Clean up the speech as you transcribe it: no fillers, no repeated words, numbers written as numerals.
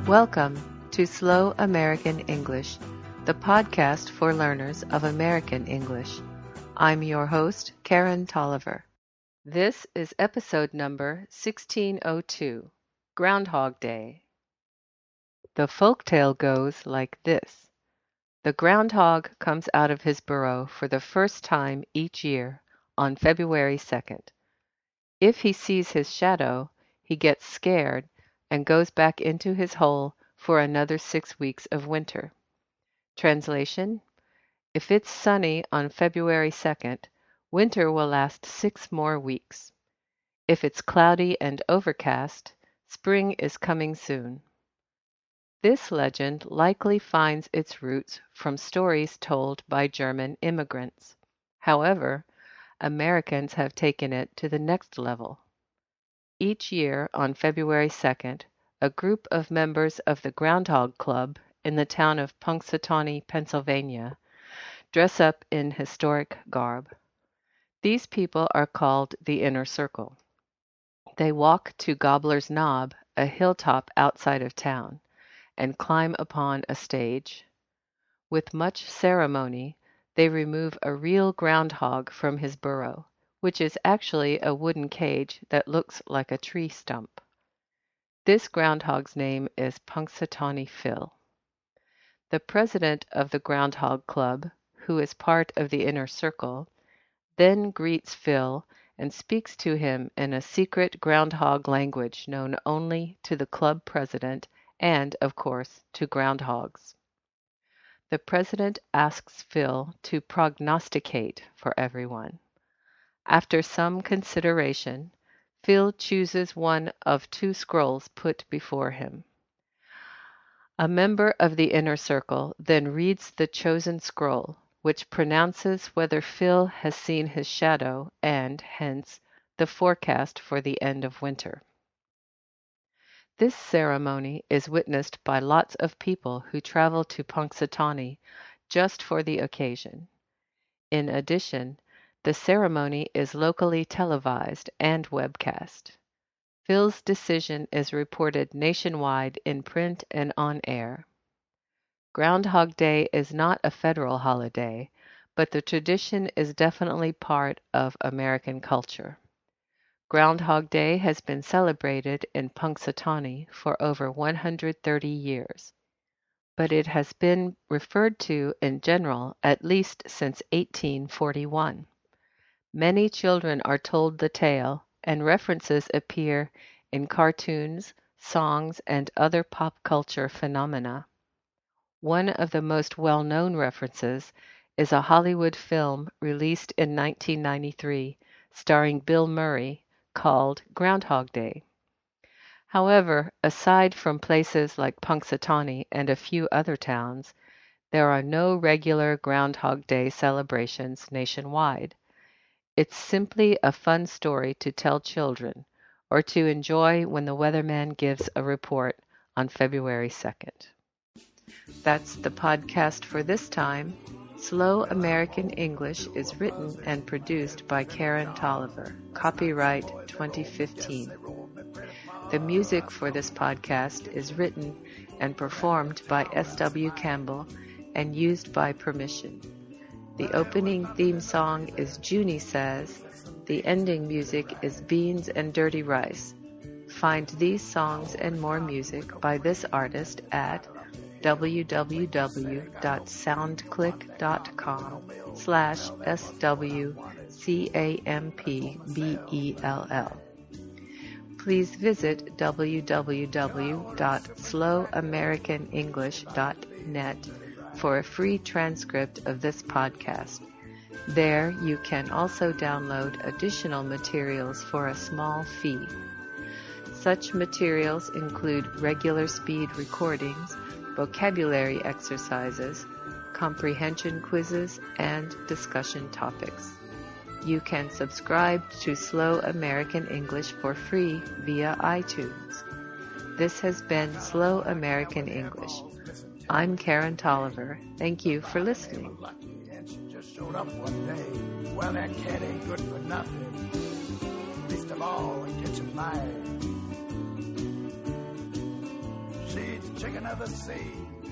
Welcome to Slow American English, the podcast for learners of American English. I'm your host, Karen Tolliver. This is episode number 1602, Groundhog Day. The folktale goes like this. The groundhog comes out of his burrow for the first time each year on February 2nd. If he sees his shadow, he gets scared and goes back into his hole for another 6 weeks of winter. Translation: if it's sunny on February 2nd, winter will last 6 more weeks. If it's cloudy and overcast, spring is coming soon. This legend likely finds its roots from stories told by German immigrants. However, Americans have taken it to the next level. Each year on February 2nd, a group of members of the Groundhog Club in the town of Punxsutawney, Pennsylvania, dress up in historic garb. These people are called the Inner Circle. They walk to Gobbler's Knob, a hilltop outside of town, and climb upon a stage. With much ceremony, they remove a real groundhog from his burrow, which is actually a wooden cage that looks like a tree stump. This groundhog's name is Punxsutawney Phil. The president of the Groundhog Club, who is part of the Inner Circle, then greets Phil and speaks to him in a secret groundhog language known only to the club president and, of course, to groundhogs. The president asks Phil to prognosticate for everyone. After some consideration, Phil chooses one of 2 scrolls put before him. A member of the Inner Circle then reads the chosen scroll, which pronounces whether Phil has seen his shadow and, hence, the forecast for the end of winter. This ceremony is witnessed by lots of people who travel to Punxsutawney just for the occasion. In addition, the ceremony is locally televised and webcast. Phil's decision is reported nationwide in print and on air. Groundhog Day is not a federal holiday, but the tradition is definitely part of American culture. Groundhog Day has been celebrated in Punxsutawney for over 130 years, but it has been referred to in general at least since 1841. Many children are told the tale, and references appear in cartoons, songs, and other pop culture phenomena. One of the most well-known references is a Hollywood film released in 1993 starring Bill Murray called Groundhog Day. However, aside from places like Punxsutawney and a few other towns, there are no regular Groundhog Day celebrations nationwide. It's simply a fun story to tell children or to enjoy when the weatherman gives a report on February 2nd. That's the podcast for this time. Slow American English is written and produced by Karen Tolliver. Copyright 2015. The music for this podcast is written and performed by S.W. Campbell and used by permission. The opening theme song is Junie Says. The ending music is Beans and Dirty Rice. Find these songs and more music by this artist at www.soundclick.com/SWCAMPBELL. Please visit www.slowamericanenglish.net for a free transcript of this podcast. There you can also download additional materials for a small fee. Such materials include regular speed recordings, vocabulary exercises, comprehension quizzes, and discussion topics. You can subscribe to Slow American English for free via iTunes. This has been Slow American English. I'm Karen Tolliver. Thank you for listening. Showed up one day. Well, that cat ain't good for nothing. Least of all, it gets a fly. She's chicken of the sea.